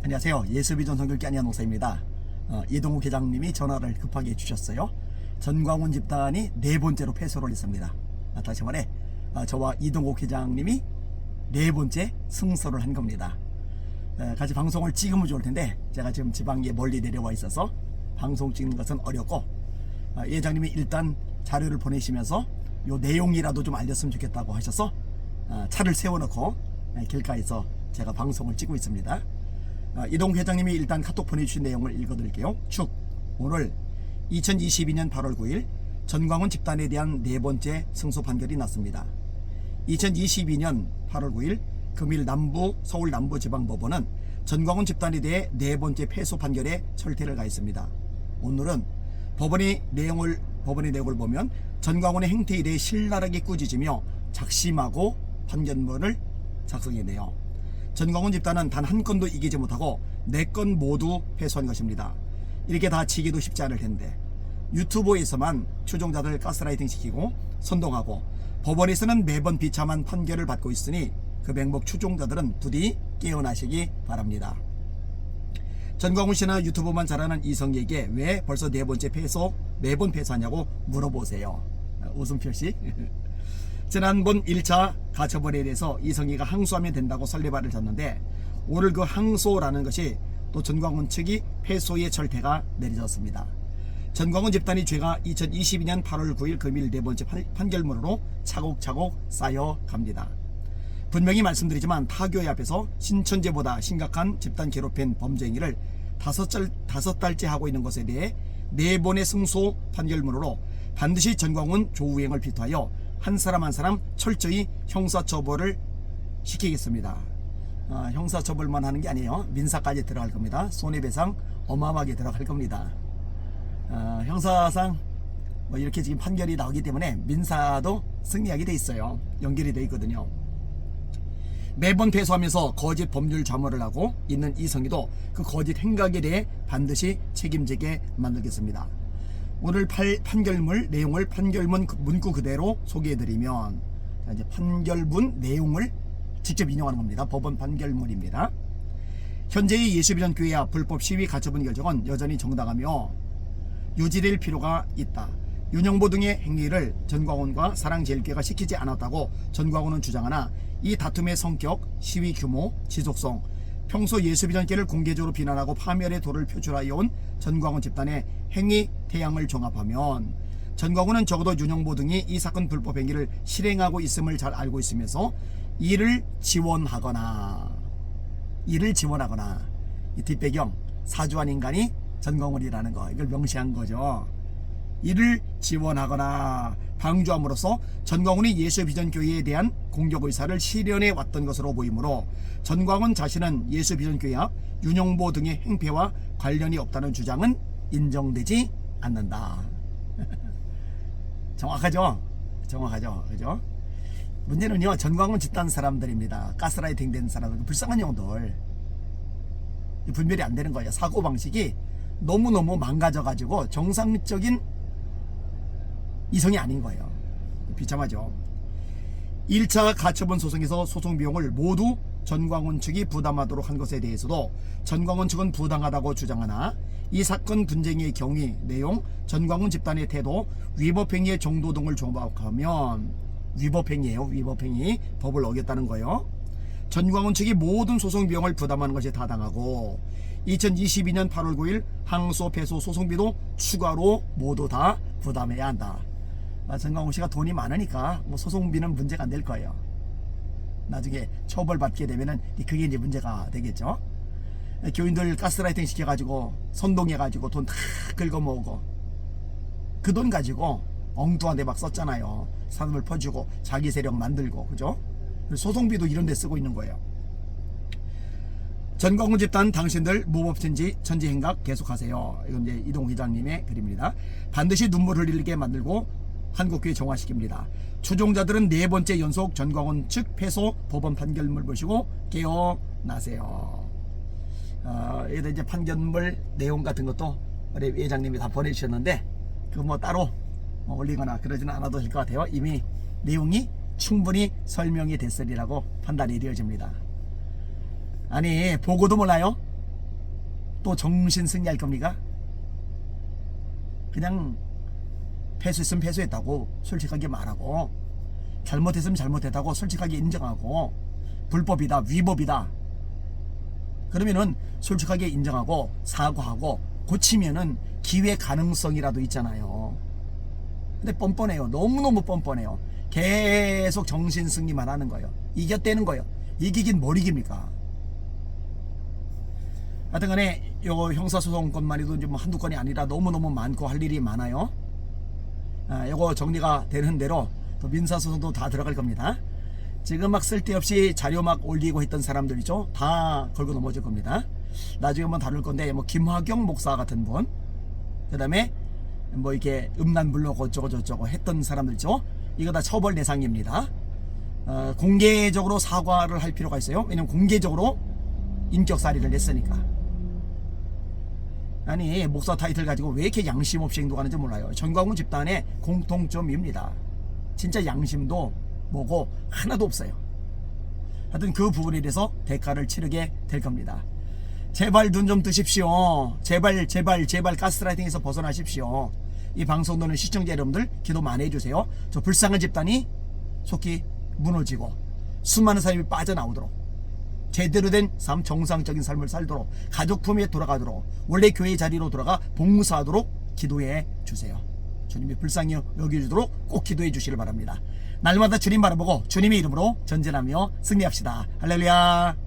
안녕하세요. 예수비전 성결교 안양 목사입니다. 이동욱 회장님이 전화를 급하게 주셨어요. 전광훈 집단이 네 번째로 패소를 했습니다. 다시 말해 저와 이동욱 회장님이 네 번째 승소를 한 겁니다. 같이 방송을 찍으면 좋을 텐데 제가 지금 지방에 멀리 내려와 있어서 방송 찍는 것은 어렵고 회장님이 일단 자료를 보내시면서 요 내용이라도 좀 알렸으면 좋겠다고 하셔서 차를 세워놓고 길가에서 제가 방송을 찍고 있습니다. 이동 회장님이 일단 카톡 보내주신 내용을 읽어드릴게요. 축 오늘 2022년 8월 9일 전광훈 집단에 대한 네 번째 승소 판결이 났습니다. 2022년 8월 9일 금일 서울 남부지방법원은 전광훈 집단에 대해 네 번째 패소 판결에 철퇴를 가했습니다. 오늘은 법원의 내용을 보면 전광훈의 행태에 대해 신랄하게 꾸짖으며 작심하고 판결문을 작성했네요. 전광훈 집단은 단 한 건도 이기지 못하고 네 건 모두 패소한 것입니다. 이렇게 다 지기도 쉽지 않을 텐데 유튜브에서만 추종자들 가스라이팅 시키고 선동하고 법원에서는 매번 비참한 판결을 받고 있으니 그 맹목 추종자들은 부디 깨어나시기 바랍니다. 전광훈 씨나 유튜브만 잘하는 이성희에게 왜 벌써 네 번째 매번 패소하냐고 물어보세요. 웃음 표시. 지난번 1차 가처분에 대해서 이성희가 항소하면 된다고 설레발을 졌는데 오늘 그 항소라는 것이 또 전광훈 측이 패소의 철퇴가 내려졌습니다. 전광훈 집단의 죄가 2022년 8월 9일 금일 네 번째 판결문으로 차곡차곡 쌓여갑니다. 분명히 말씀드리지만 타교회 앞에서 신천지보다 심각한 집단 괴롭힌 범죄 행위를 다섯 달째 하고 있는 것에 대해 네 번의 승소 판결문으로 반드시 전광훈 조우행을 비토하여 한 사람 한 사람 철저히 형사처벌을 시키겠습니다. 형사처벌만 하는 게 아니에요. 민사까지 들어갈 겁니다. 손해배상 어마어마하게 들어갈 겁니다. 형사상 이렇게 지금 판결이 나오기 때문에 민사도 승리하게 돼 있어요. 연결이 돼 있거든요. 매번 패소하면서 거짓 법률 자문을 하고 있는 이성희도 그 거짓 행각에 대해 반드시 책임지게 만들겠습니다. 오늘 판결문 내용을 판결문 문구 그대로 소개해드리면 이제 판결문 내용을 직접 인용하는 겁니다. 법원 판결문입니다. 현재의 예수비전교회 앞 불법 시위 가처분 결정은 여전히 정당하며 유지될 필요가 있다. 윤영보 등의 행위를 전광훈과 사랑제일교회가 시키지 않았다고 전광훈은 주장하나 이 다툼의 성격, 시위 규모, 지속성, 평소 예수비전교회를 공개적으로 비난하고 파멸의 도를 표출하여 온 전광훈 집단의 행위 태양을 종합하면 전광훈은 적어도 윤영보 등이 이 사건 불법 행위를 실행하고 있음을 잘 알고 있으면서 이를 지원하거나 이 뒷배경 사주한 인간이 전광훈이라는 거 이걸 명시한 거죠. 이를 지원하거나 방조함으로써 전광훈이 예수비전교회에 대한 공격의사를 실현해 왔던 것으로 보이므로 전광훈 자신은 예수비전교회 앞 윤영보 등의 행패와 관련이 없다는 주장은 인정되지 않는다. 정확하죠? 그죠? 문제는요, 전광훈 집단 사람들입니다. 가스라이팅 된 사람들, 불쌍한 영들. 분별이 안 되는 거예요. 사고방식이 너무너무 망가져가지고 정상적인 이성이 아닌 거예요. 비참하죠. 1차 가처분 소송에서 소송 비용을 모두 전광훈 측이 부담하도록 한 것에 대해서도 전광훈 측은 부당하다고 주장하나 이 사건 분쟁의 경위, 내용, 전광훈 집단의 태도, 위법행위의 정도 등을 종합하면 위법행위, 법을 어겼다는 거예요. 전광훈 측이 모든 소송 비용을 부담하는 것이 타당하고 2022년 8월 9일 항소 패소 소송비도 추가로 모두 다 부담해야 한다. 전광훈 씨가 돈이 많으니까 소송비는 문제가 안 될 거예요. 나중에 처벌받게 되면은 그게 이제 문제가 되겠죠. 교인들 가스라이팅 시켜가지고 선동해가지고 돈 다 긁어모으고 그 돈 가지고 엉뚱한 데 막 썼잖아요. 산업을 퍼주고 자기 세력 만들고, 그죠? 소송비도 이런 데 쓰고 있는 거예요. 전광훈 집단 당신들 무법천지 천지행각 계속하세요. 이건 이제 이동 회장님의 글입니다. 반드시 눈물 흘리게 만들고 한국교회 정화시킵니다. 추종자들은 네 번째 연속 전광훈 측 패소 법원 판결문을 보시고 깨어나세요. 여기다 이제 판결문 내용 같은 것도 우리 회장님이 다 보내주셨는데 그거 따로 올리거나 그러지는 않아도 될 것 같아요. 이미 내용이 충분히 설명이 됐으리라고 판단이 되어집니다. 아니 보고도 몰라요? 또 정신 승리할 겁니까? 그냥 패소했으면 패소했다고 솔직하게 말하고, 잘못했으면 잘못했다고 솔직하게 인정하고, 불법이다 위법이다 그러면은 솔직하게 인정하고 사과하고 고치면은 기회 가능성이라도 있잖아요. 근데 뻔뻔해요. 너무너무 뻔뻔해요. 계속 정신승리만 하는 거예요. 이겼다는 거예요. 이기긴 뭘 이깁니까? 하여튼 간에 요 형사소송건만 해도 좀 한두 건이 아니라 너무너무 많고 할 일이 많아요. 요거 정리가 되는 대로 또 민사소송도 다 들어갈 겁니다. 지금 막 쓸데없이 자료 막 올리고 했던 사람들이죠. 다 걸고 넘어질 겁니다. 나중에 한번 다룰 건데, 뭐 김화경 목사 같은 분, 그 다음에 뭐 이렇게 음란물로 어쩌고 저쩌고 했던 사람들이죠. 이거 다 처벌 대상입니다. 공개적으로 사과를 할 필요가 있어요. 왜냐면 공개적으로 인격살인을 했으니까. 아니, 목사 타이틀 가지고 왜 이렇게 양심 없이 행동하는지 몰라요. 전광훈 집단의 공통점입니다. 진짜 양심도 뭐고 하나도 없어요. 하여튼 그 부분에 대해서 대가를 치르게 될 겁니다. 제발 눈 좀 뜨십시오. 제발 가스라이팅에서 벗어나십시오. 이 방송 듣는 시청자 여러분들 기도 많이 해주세요. 저 불쌍한 집단이 속히 무너지고 수많은 사람이 빠져나오도록, 제대로 된 삶, 정상적인 삶을 살도록, 가족 품에 돌아가도록, 원래 교회 자리로 돌아가 봉사하도록 기도해 주세요. 주님이 불쌍히 여겨주도록 꼭 기도해 주시길 바랍니다. 날마다 주님 바라보고 주님의 이름으로 전진하며 승리합시다. 할렐루야.